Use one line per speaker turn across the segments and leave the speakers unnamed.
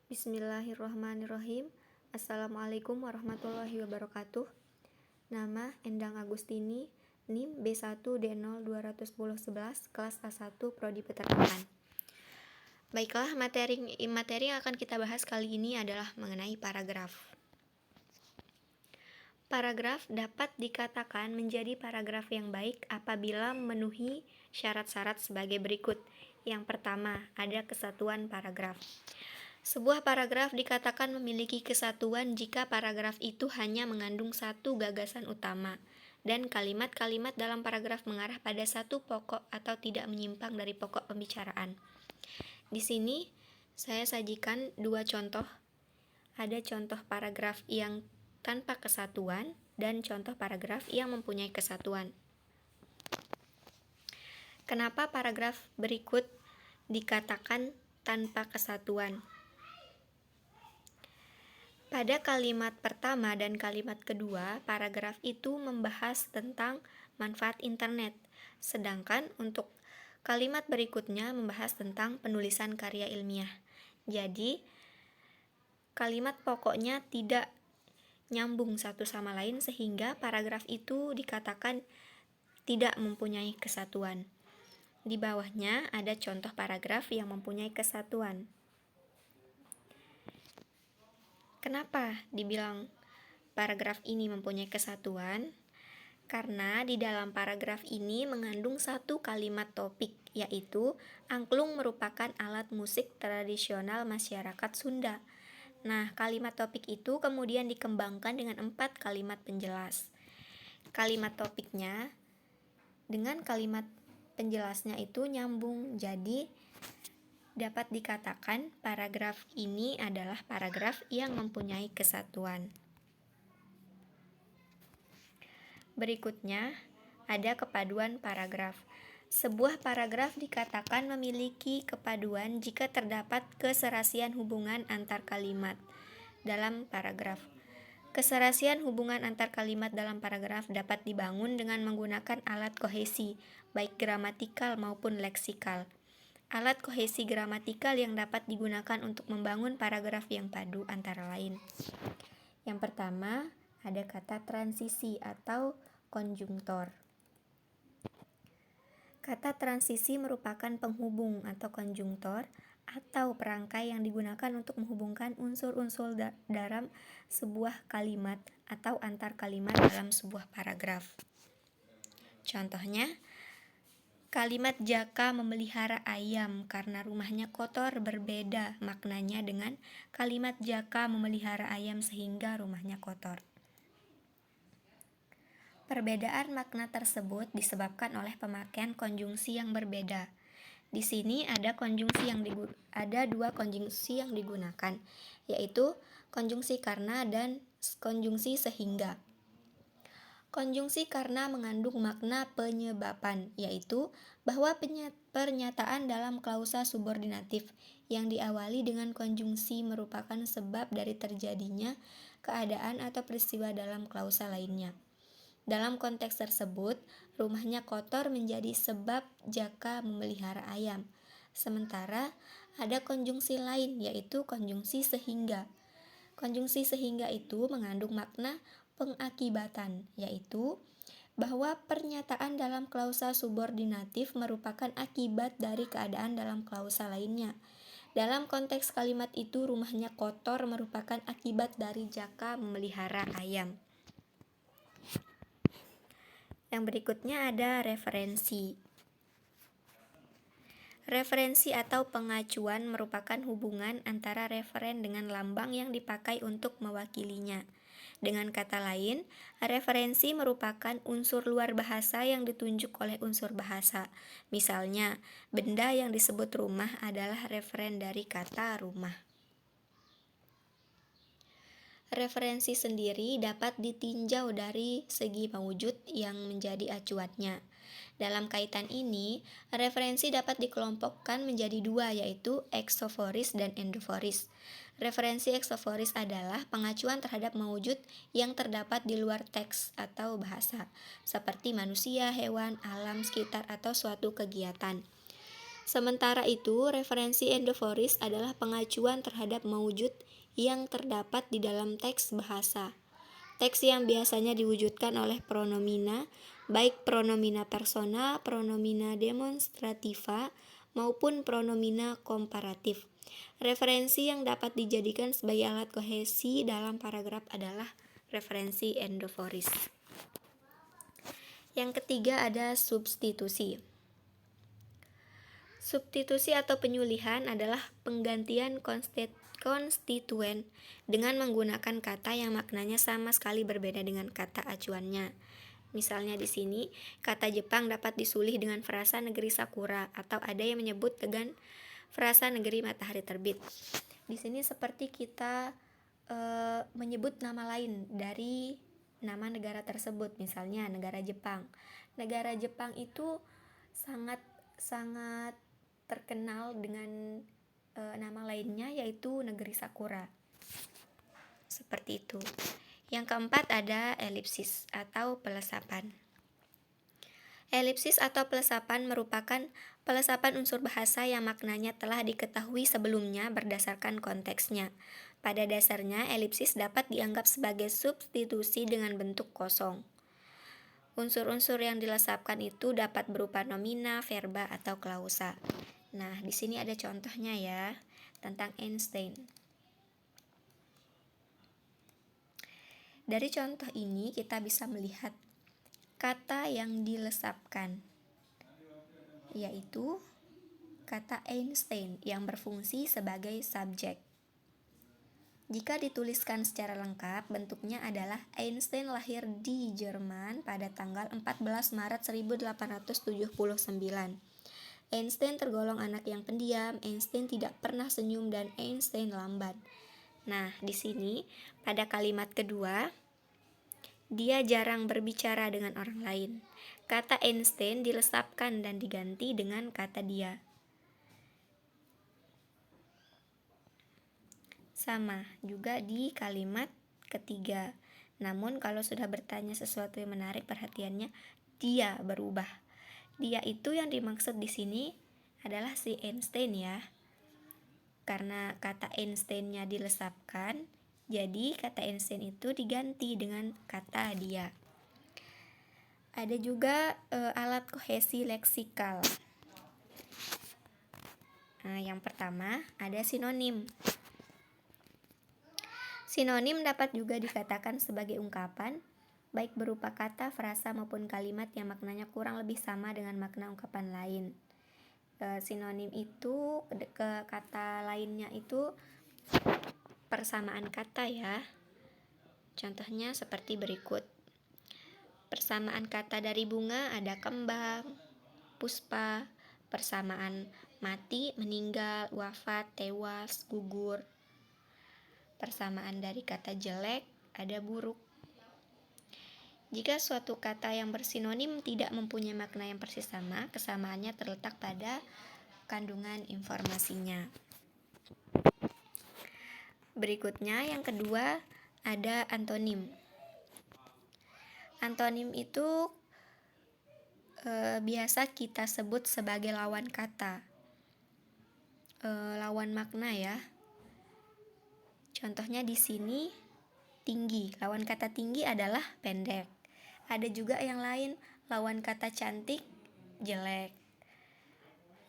Bismillahirrahmanirrahim. Assalamualaikum warahmatullahi wabarakatuh. Nama Endang Agustini, NIM B1D0210111, kelas A1, Prodi Peternakan. Baiklah, materi yang akan kita bahas kali ini adalah mengenai paragraf. Paragraf dapat dikatakan menjadi paragraf yang baik apabila memenuhi syarat-syarat sebagai berikut. Yang pertama, ada kesatuan paragraf. Sebuah paragraf dikatakan memiliki kesatuan jika paragraf itu hanya mengandung satu gagasan utama dan kalimat-kalimat dalam paragraf mengarah pada satu pokok atau tidak menyimpang dari pokok pembicaraan. Di sini saya sajikan dua contoh. Ada contoh paragraf yang tanpa kesatuan dan contoh paragraf yang mempunyai kesatuan. Kenapa paragraf berikut dikatakan tanpa kesatuan? Pada kalimat pertama dan kalimat kedua, paragraf itu membahas tentang manfaat internet, sedangkan untuk kalimat berikutnya membahas tentang penulisan karya ilmiah. Jadi, kalimat pokoknya tidak nyambung satu sama lain sehingga paragraf itu dikatakan tidak mempunyai kesatuan. Di bawahnya ada contoh paragraf yang mempunyai kesatuan. Kenapa dibilang paragraf ini mempunyai kesatuan? Karena di dalam paragraf ini mengandung satu kalimat topik, yaitu angklung merupakan alat musik tradisional masyarakat Sunda. Nah, kalimat topik itu kemudian dikembangkan dengan 4 kalimat penjelas. Kalimat topiknya dengan kalimat penjelasnya itu nyambung, jadi dapat dikatakan paragraf ini adalah paragraf yang mempunyai kesatuan. Berikutnya, ada kepaduan paragraf. Sebuah paragraf dikatakan memiliki kepaduan jika terdapat keserasian hubungan antar kalimat dalam paragraf. Keserasian hubungan antar kalimat dalam paragraf dapat dibangun dengan menggunakan alat kohesi, baik gramatikal maupun leksikal. Alat kohesi gramatikal yang dapat digunakan untuk membangun paragraf yang padu antara lain. Yang pertama, ada kata transisi atau konjungtor. Kata transisi merupakan penghubung atau konjungtor atau perangkai yang digunakan untuk menghubungkan unsur-unsur dalam sebuah kalimat atau antar kalimat dalam sebuah paragraf. Contohnya, kalimat Jaka memelihara ayam karena rumahnya kotor berbeda maknanya dengan kalimat Jaka memelihara ayam sehingga rumahnya kotor. Perbedaan makna tersebut disebabkan oleh pemakaian konjungsi yang berbeda. Di sini ada dua konjungsi yang digunakan, yaitu konjungsi karena dan konjungsi sehingga. Konjungsi karena mengandung makna penyebaban, yaitu bahwa pernyataan dalam klausa subordinatif yang diawali dengan konjungsi merupakan sebab dari terjadinya keadaan atau peristiwa dalam klausa lainnya. Dalam konteks tersebut, rumahnya kotor menjadi sebab Jaka memelihara ayam. Sementara ada konjungsi lain, yaitu konjungsi sehingga. Konjungsi sehingga itu mengandung makna pengakibatan, yaitu bahwa pernyataan dalam klausa subordinatif merupakan akibat dari keadaan dalam klausa lainnya. Dalam konteks kalimat itu, rumahnya kotor merupakan akibat dari Jaka memelihara ayam. Yang berikutnya ada referensi. Referensi atau pengacuan merupakan hubungan antara referen dengan lambang yang dipakai untuk mewakilinya. Dengan kata lain, referensi merupakan unsur luar bahasa yang ditunjuk oleh unsur bahasa. Misalnya, benda yang disebut rumah adalah referen dari kata rumah. Referensi sendiri dapat ditinjau dari segi mewujud yang menjadi acuannya. Dalam kaitan ini, referensi dapat dikelompokkan menjadi dua, yaitu eksoforis dan endoforis. Referensi eksoforis adalah pengacuan terhadap mewujud yang terdapat di luar teks atau bahasa, seperti manusia, hewan, alam sekitar, atau suatu kegiatan. Sementara itu, referensi endoforis adalah pengacuan terhadap maujud yang terdapat di dalam teks bahasa. Teks yang biasanya diwujudkan oleh pronomina, baik pronomina persona, pronomina demonstrativa, maupun pronomina komparatif. Referensi yang dapat dijadikan sebagai alat kohesi dalam paragraf adalah referensi endoforis. Yang ketiga ada substitusi. Substitusi atau penyulihan adalah penggantian konstituen dengan menggunakan kata yang maknanya sama sekali berbeda dengan kata acuannya. Misalnya di sini, kata Jepang dapat disulih dengan frasa negeri Sakura atau ada yang menyebut dengan frasa negeri matahari terbit. Di sini seperti kita menyebut nama lain dari nama negara tersebut, misalnya negara Jepang. Negara Jepang itu sangat terkenal dengan nama lainnya yaitu negeri Sakura. Seperti itu. Yang keempat ada elipsis atau pelesapan. Elipsis atau pelesapan merupakan pelesapan unsur bahasa yang maknanya telah diketahui sebelumnya berdasarkan konteksnya. Pada dasarnya, elipsis dapat dianggap sebagai substitusi dengan bentuk kosong. Unsur-unsur yang dilesapkan itu dapat berupa nomina, verba, atau klausa. Nah, di sini ada contohnya ya, tentang Einstein. Dari contoh ini kita bisa melihat kata yang dilesapkan, yaitu kata Einstein yang berfungsi sebagai subjek. Jika dituliskan secara lengkap, bentuknya adalah Einstein lahir di Jerman pada tanggal 14 Maret 1879. Einstein tergolong anak yang pendiam, Einstein tidak pernah senyum, dan Einstein lambat. Nah, di sini pada kalimat kedua, dia jarang berbicara dengan orang lain. Kata Einstein dilesapkan dan diganti dengan kata dia. Sama juga di kalimat ketiga. Namun kalau sudah bertanya sesuatu yang menarik perhatiannya, dia berubah. Dia itu yang dimaksud di sini adalah si Einstein ya. Karena kata Einstein-nya dilesapkan, jadi kata Einstein itu diganti dengan kata dia. Ada juga alat kohesi leksikal. Nah, yang pertama ada sinonim. Sinonim dapat juga dikatakan sebagai ungkapan, baik berupa kata, frasa, maupun kalimat yang maknanya kurang lebih sama dengan makna ungkapan lain. Sinonim itu ke kata lainnya itu persamaan kata ya. Contohnya seperti berikut. Persamaan kata dari bunga ada kembang, puspa. Persamaan mati, meninggal, wafat, tewas, gugur. Persamaan dari kata jelek ada buruk. Jika suatu kata yang bersinonim tidak mempunyai makna yang persis sama, kesamaannya terletak pada kandungan informasinya. Berikutnya yang kedua ada antonim. Antonim itu biasa kita sebut sebagai lawan kata, lawan makna ya. Contohnya di sini tinggi, lawan kata tinggi adalah pendek. Ada juga yang lain, lawan kata cantik, jelek.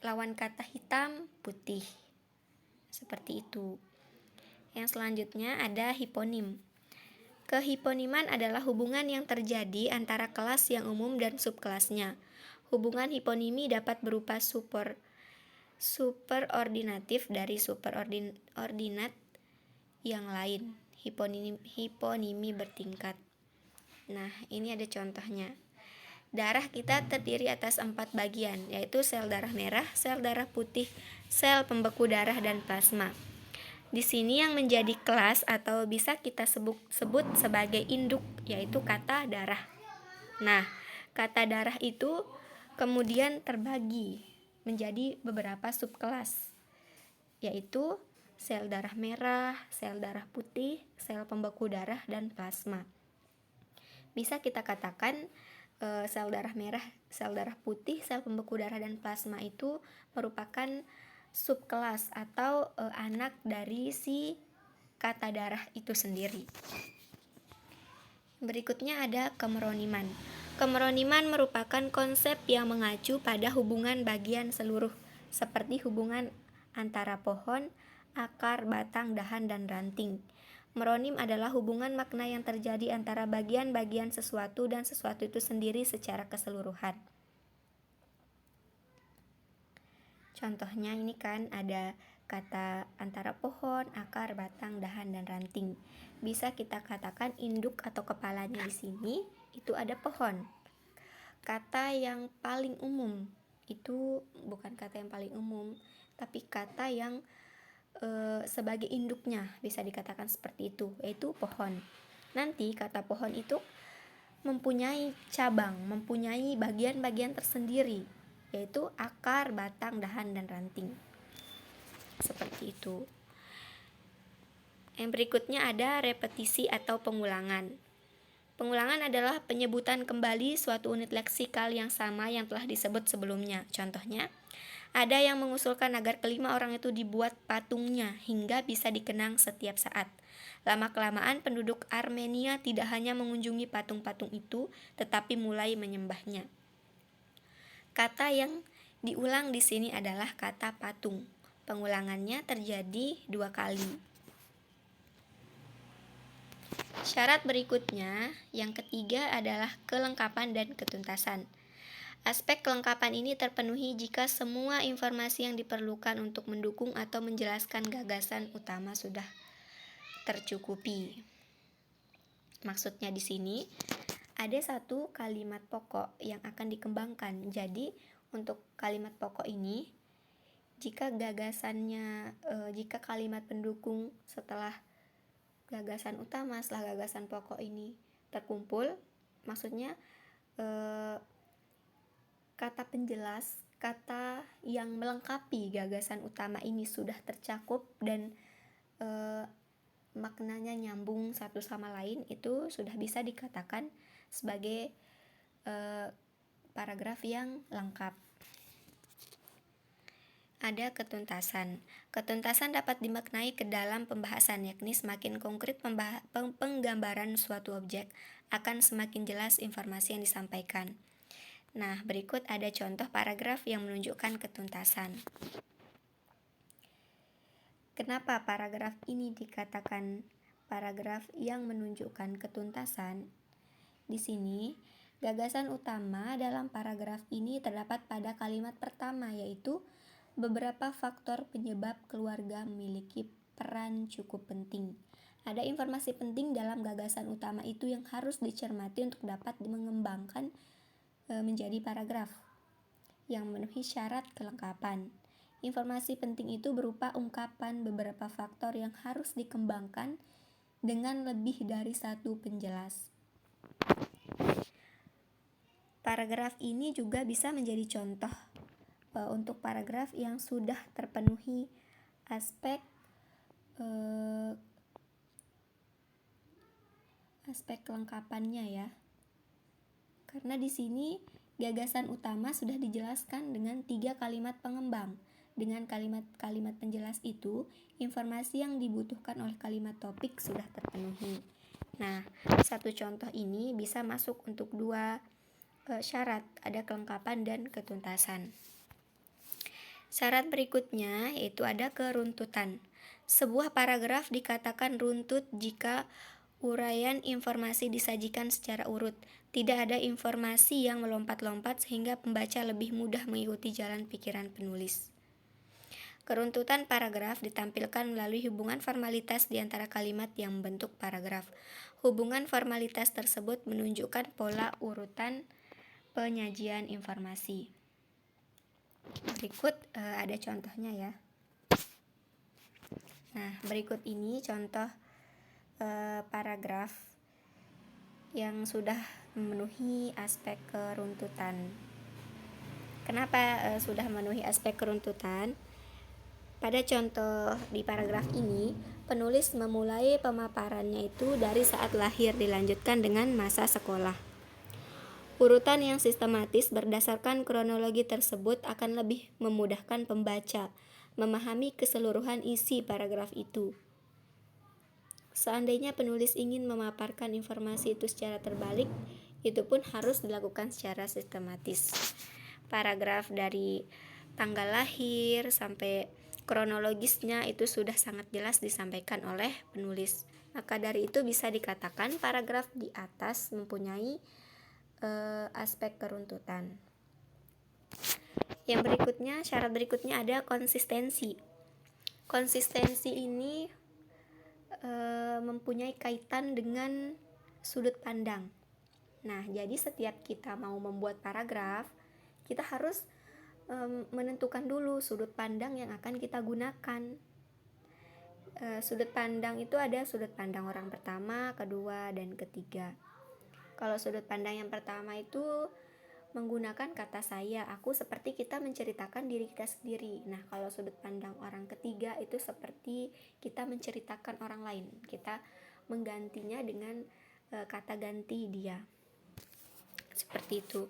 Lawan kata hitam, putih. Seperti itu. Yang selanjutnya ada hiponim. Kehiponiman adalah hubungan yang terjadi antara kelas yang umum dan subkelasnya. Hubungan hiponimi dapat berupa superordinatif dari superordinat yang lain. Hiponimi bertingkat. Nah, ini ada contohnya. Darah kita terdiri atas 4 bagian, yaitu sel darah merah, sel darah putih, sel pembeku darah, dan plasma. Di sini yang menjadi kelas atau bisa kita sebut sebagai induk, yaitu kata darah. Nah, kata darah itu kemudian terbagi menjadi beberapa subkelas, yaitu sel darah merah, sel darah putih, sel pembeku darah, dan plasma. Bisa kita katakan sel darah merah, sel darah putih, sel pembeku darah, dan plasma itu merupakan subkelas atau anak dari si kata darah itu sendiri. Berikutnya ada kemeroniman. Kemeroniman merupakan konsep yang mengacu pada hubungan bagian seluruh, seperti hubungan antara pohon, akar, batang, dahan, dan ranting. Meronim adalah hubungan makna yang terjadi antara bagian-bagian sesuatu dan sesuatu itu sendiri secara keseluruhan. Contohnya ini kan ada kata antara pohon, akar, batang, dahan, dan ranting. Bisa kita katakan induk atau kepalanya di sini itu ada pohon. Kata yang paling umum itu bukan kata yang paling umum, tapi kata yang sebagai induknya bisa dikatakan seperti itu, yaitu pohon. Nanti kata pohon itu mempunyai cabang, mempunyai bagian-bagian tersendiri, yaitu akar, batang, dahan, dan ranting. Seperti itu. Yang berikutnya ada repetisi atau pengulangan. Pengulangan adalah penyebutan kembali suatu unit leksikal yang sama yang telah disebut sebelumnya. Contohnya, ada yang mengusulkan agar kelima orang itu dibuat patungnya hingga bisa dikenang setiap saat. Lama-kelamaan penduduk Armenia tidak hanya mengunjungi patung-patung itu, tetapi mulai menyembahnya. Kata yang diulang di sini adalah kata patung. Pengulangannya terjadi 2 kali. Syarat berikutnya, yang ketiga adalah kelengkapan dan ketuntasan. Aspek kelengkapan ini terpenuhi jika semua informasi yang diperlukan untuk mendukung atau menjelaskan gagasan utama sudah tercukupi. Maksudnya di sini ada satu kalimat pokok yang akan dikembangkan. Jadi untuk kalimat pokok ini, jika jika kalimat pendukung setelah gagasan utama, setelah gagasan pokok ini terkumpul, maksudnya kata penjelas, kata yang melengkapi gagasan utama ini sudah tercakup dan maknanya nyambung satu sama lain, itu sudah bisa dikatakan sebagai paragraf yang lengkap. Ada ketuntasan. Ketuntasan dapat dimaknai ke dalam pembahasan, yakni semakin konkret penggambaran suatu objek, akan semakin jelas informasi yang disampaikan. Nah, berikut ada contoh paragraf yang menunjukkan ketuntasan. Kenapa paragraf ini dikatakan paragraf yang menunjukkan ketuntasan? Di sini, gagasan utama dalam paragraf ini terdapat pada kalimat pertama, yaitu beberapa faktor penyebab keluarga memiliki peran cukup penting. Ada informasi penting dalam gagasan utama itu yang harus dicermati untuk dapat mengembangkan menjadi paragraf yang memenuhi syarat kelengkapan. Informasi penting itu berupa ungkapan beberapa faktor yang harus dikembangkan dengan lebih dari satu penjelas. Paragraf ini juga bisa menjadi contoh untuk paragraf yang sudah terpenuhi aspek kelengkapannya ya. Karena di sini gagasan utama sudah dijelaskan dengan 3 kalimat pengembang. Dengan kalimat-kalimat penjelas itu, informasi yang dibutuhkan oleh kalimat topik sudah terpenuhi. Nah, satu contoh ini bisa masuk untuk 2 syarat, ada kelengkapan dan ketuntasan. Syarat berikutnya yaitu ada keruntutan. Sebuah paragraf dikatakan runtut jika uraian informasi disajikan secara urut. Tidak ada informasi yang melompat-lompat sehingga pembaca lebih mudah mengikuti jalan pikiran penulis. Keruntutan paragraf ditampilkan melalui hubungan formalitas di antara kalimat yang membentuk paragraf. Hubungan formalitas tersebut menunjukkan pola urutan penyajian informasi. Berikut ada contohnya ya. Nah, berikut ini contoh paragraf yang sudah memenuhi aspek keruntutan. Kenapa sudah memenuhi aspek keruntutan? Pada contoh di paragraf ini, penulis memulai pemaparannya itu dari saat lahir dilanjutkan dengan masa sekolah. Urutan yang sistematis berdasarkan kronologi tersebut akan lebih memudahkan pembaca memahami keseluruhan isi paragraf itu. Seandainya penulis ingin memaparkan informasi itu secara terbalik, itu pun harus dilakukan secara sistematis. Paragraf dari tanggal lahir sampai kronologisnya itu sudah sangat jelas disampaikan oleh penulis. Maka dari itu bisa dikatakan paragraf di atas mempunyai aspek keruntutan. Yang berikutnya, syarat berikutnya ada konsistensi. Konsistensi ini mempunyai kaitan dengan sudut pandang. Nah, jadi setiap kita mau membuat paragraf, kita harus menentukan dulu sudut pandang yang akan kita gunakan. Sudut pandang itu ada sudut pandang orang pertama, kedua, dan ketiga. Kalau sudut pandang yang pertama itu menggunakan kata saya, aku, seperti kita menceritakan diri kita sendiri. Nah, kalau sudut pandang orang ketiga itu seperti kita menceritakan orang lain. Kita menggantinya dengan kata ganti dia. Seperti itu.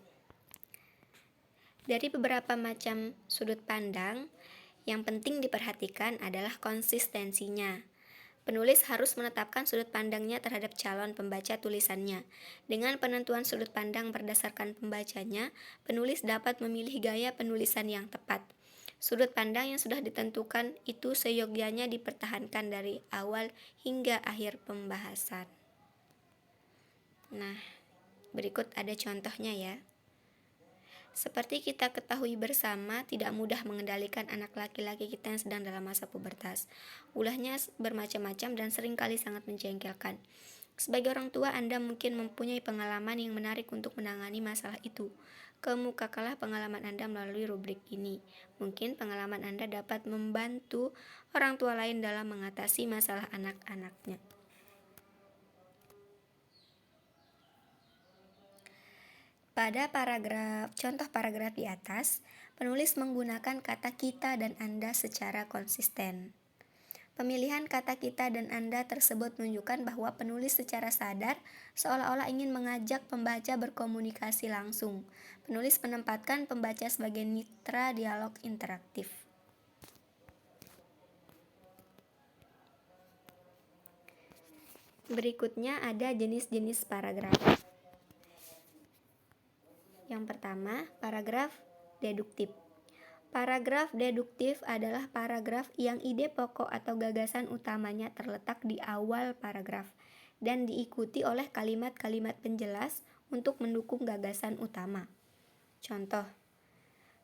Dari beberapa macam sudut pandang, yang penting diperhatikan adalah konsistensinya. Penulis harus menetapkan sudut pandangnya terhadap calon pembaca tulisannya. Dengan penentuan sudut pandang berdasarkan pembacanya, penulis dapat memilih gaya penulisan yang tepat. Sudut pandang yang sudah ditentukan itu seyogyanya dipertahankan dari awal hingga akhir pembahasan. Nah, berikut ada contohnya ya. Seperti kita ketahui bersama, tidak mudah mengendalikan anak laki-laki kita yang sedang dalam masa pubertas. Ulahnya bermacam-macam dan seringkali sangat menjengkelkan. Sebagai orang tua, Anda mungkin mempunyai pengalaman yang menarik untuk menangani masalah itu. Kemukakanlah pengalaman Anda melalui rubrik ini. Mungkin pengalaman Anda dapat membantu orang tua lain dalam mengatasi masalah anak-anaknya. Pada contoh paragraf di atas, penulis menggunakan kata kita dan Anda secara konsisten. Pemilihan kata kita dan Anda tersebut menunjukkan bahwa penulis secara sadar seolah-olah ingin mengajak pembaca berkomunikasi langsung. Penulis menempatkan pembaca sebagai mitra dialog interaktif. Berikutnya ada jenis-jenis paragraf. Yang pertama, paragraf deduktif. Paragraf deduktif adalah paragraf yang ide pokok atau gagasan utamanya terletak di awal paragraf dan diikuti oleh kalimat-kalimat penjelas untuk mendukung gagasan utama. Contoh,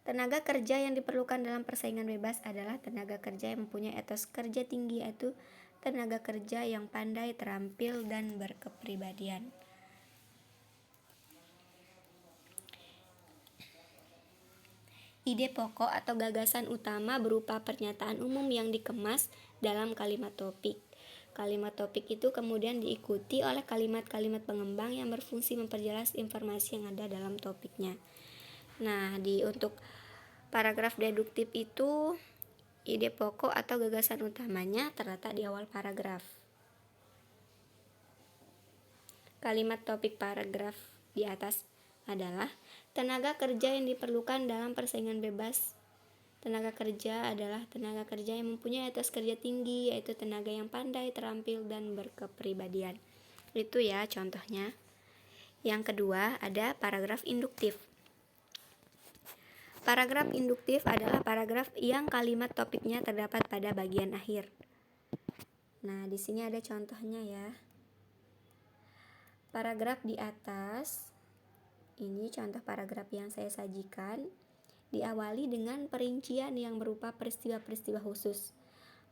tenaga kerja yang diperlukan dalam persaingan bebas adalah tenaga kerja yang mempunyai etos kerja tinggi, yaitu tenaga kerja yang pandai, terampil, dan berkepribadian. Ide pokok atau gagasan utama berupa pernyataan umum yang dikemas dalam kalimat topik. Kalimat topik itu kemudian diikuti oleh kalimat-kalimat pengembang yang berfungsi memperjelas informasi yang ada dalam topiknya. Nah, untuk paragraf deduktif itu, ide pokok atau gagasan utamanya terletak di awal paragraf. Kalimat topik paragraf di atas adalah tenaga kerja yang diperlukan dalam persaingan bebas. Tenaga kerja adalah tenaga kerja yang mempunyai etos kerja tinggi, yaitu tenaga yang pandai, terampil, dan berkepribadian. Itu ya contohnya. Yang kedua ada paragraf induktif. Paragraf induktif adalah paragraf yang kalimat topiknya terdapat pada bagian akhir. Nah, di sini ada contohnya ya. Paragraf di atas, ini contoh paragraf yang saya sajikan, diawali dengan perincian yang berupa peristiwa-peristiwa khusus.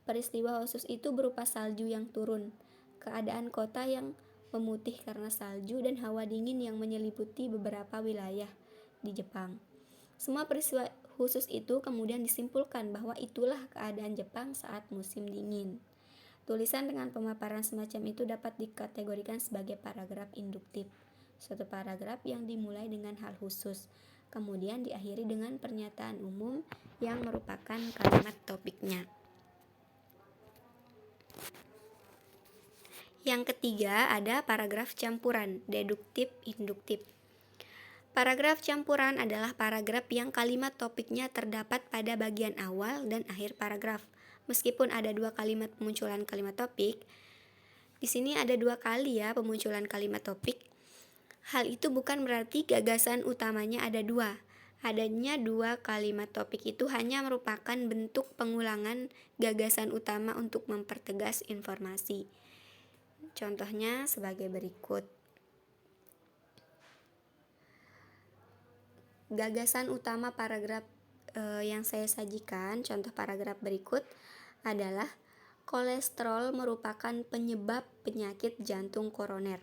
Peristiwa khusus itu berupa salju yang turun, keadaan kota yang memutih karena salju, dan hawa dingin yang menyelimuti beberapa wilayah di Jepang. Semua peristiwa khusus itu kemudian disimpulkan bahwa itulah keadaan Jepang saat musim dingin. Tulisan dengan pemaparan semacam itu dapat dikategorikan sebagai paragraf induktif. Suatu paragraf yang dimulai dengan hal khusus, kemudian diakhiri dengan pernyataan umum yang merupakan kalimat topiknya. Yang ketiga ada paragraf campuran, deduktif, induktif. Paragraf campuran adalah paragraf yang kalimat topiknya terdapat pada bagian awal dan akhir paragraf. Meskipun ada 2 kalimat pemunculan kalimat topik, di sini ada 2 kali ya pemunculan kalimat topik. Hal itu bukan berarti gagasan utamanya ada 2. Adanya 2 kalimat topik itu hanya merupakan bentuk pengulangan gagasan utama untuk mempertegas informasi. Contohnya sebagai berikut. Gagasan utama paragraf yang saya sajikan, contoh paragraf berikut adalah kolesterol merupakan penyebab penyakit jantung koroner.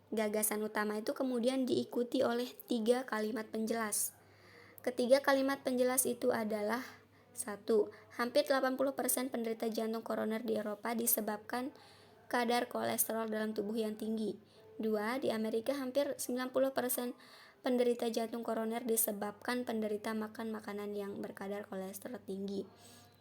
Gagasan utama itu kemudian diikuti oleh 3 kalimat penjelas. Ketiga kalimat penjelas itu adalah 1. Hampir 80% penderita jantung koroner di Eropa disebabkan kadar kolesterol dalam tubuh yang tinggi. 2. Di Amerika hampir 90% penderita jantung koroner disebabkan penderita makan makanan yang berkadar kolesterol tinggi.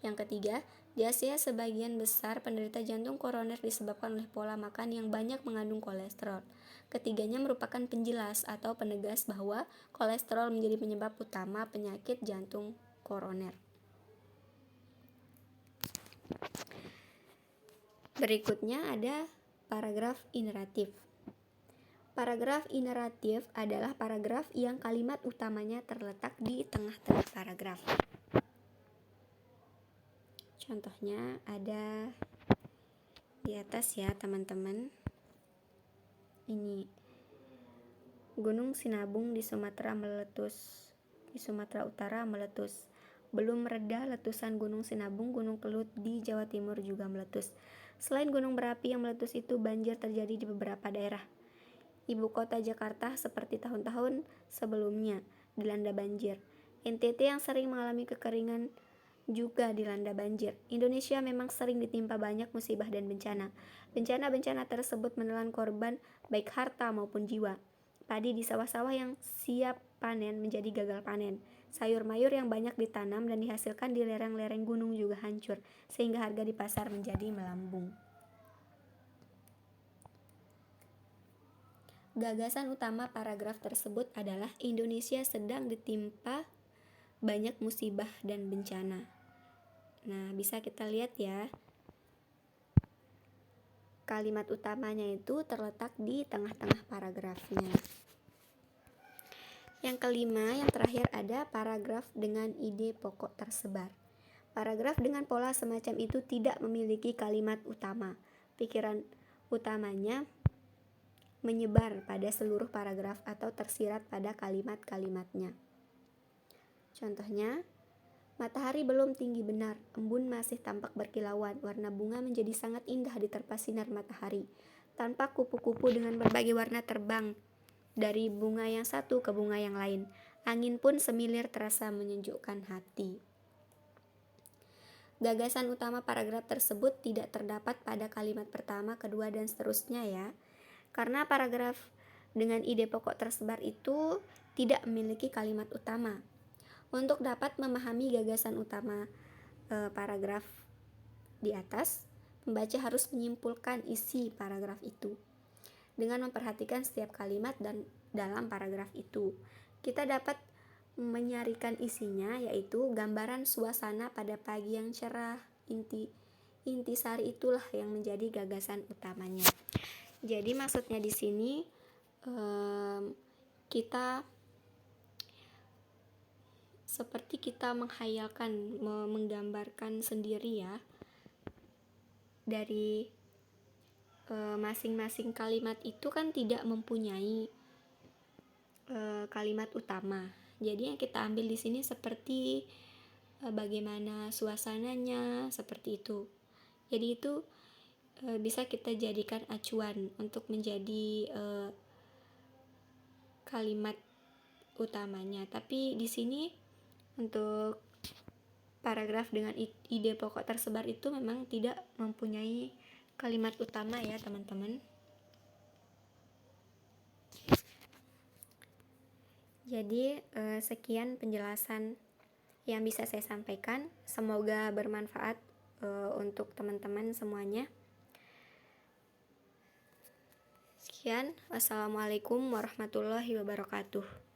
Yang ketiga, di Asia sebagian besar penderita jantung koroner disebabkan oleh pola makan yang banyak mengandung kolesterol. Ketiganya merupakan penjelas atau penegas bahwa kolesterol menjadi penyebab utama penyakit jantung koroner. Berikutnya ada paragraf ineratif. Paragraf ineratif adalah paragraf yang kalimat utamanya terletak di tengah-tengah paragraf. Contohnya ada di atas ya teman-teman. Ini Gunung Sinabung di Sumatera meletus. Di Sumatera Utara meletus. Belum reda letusan Gunung Sinabung, Gunung Kelut di Jawa Timur juga meletus. Selain gunung berapi yang meletus itu, banjir terjadi di beberapa daerah. Ibu kota Jakarta seperti tahun-tahun sebelumnya dilanda banjir. NTT yang sering mengalami kekeringan juga dilanda banjir. Indonesia memang sering ditimpa banyak musibah dan bencana. Bencana-bencana tersebut menelan korban baik harta maupun jiwa. Padi di sawah-sawah yang siap panen menjadi gagal panen. Sayur mayur yang banyak ditanam dan dihasilkan di lereng-lereng gunung juga hancur, sehingga harga di pasar menjadi melambung. Gagasan utama paragraf tersebut adalah Indonesia sedang ditimpa banyak musibah dan bencana. Nah, bisa kita lihat ya. Kalimat utamanya itu terletak di tengah-tengah paragrafnya. Yang kelima, yang terakhir ada paragraf dengan ide pokok tersebar. Paragraf dengan pola semacam itu tidak memiliki kalimat utama. Pikiran utamanya menyebar pada seluruh paragraf atau tersirat pada kalimat-kalimatnya. Contohnya, matahari belum tinggi benar, embun masih tampak berkilauan, warna bunga menjadi sangat indah diterpa sinar matahari. Tampak kupu-kupu dengan berbagai warna terbang dari bunga yang satu ke bunga yang lain. Angin pun semilir terasa menyejukkan hati. Gagasan utama paragraf tersebut tidak terdapat pada kalimat pertama, kedua, dan seterusnya ya. Karena paragraf dengan ide pokok tersebar itu tidak memiliki kalimat utama. Untuk dapat memahami gagasan utama paragraf di atas, pembaca harus menyimpulkan isi paragraf itu dengan memperhatikan setiap kalimat dan dalam paragraf itu. Kita dapat menyarikan isinya, yaitu gambaran suasana pada pagi yang cerah. Intisari itulah yang menjadi gagasan utamanya. Jadi maksudnya di sini kita seperti kita menghayalkan, menggambarkan sendiri ya dari masing-masing kalimat itu kan tidak mempunyai kalimat utama. Jadi yang kita ambil di sini seperti bagaimana suasananya, seperti itu. Jadi itu bisa kita jadikan acuan untuk menjadi kalimat utamanya. Tapi di sini untuk paragraf dengan ide pokok tersebar itu memang tidak mempunyai kalimat utama ya teman-teman. Jadi sekian penjelasan yang bisa saya sampaikan. Semoga bermanfaat untuk teman-teman semuanya. Sekian, wassalamualaikum warahmatullahi wabarakatuh.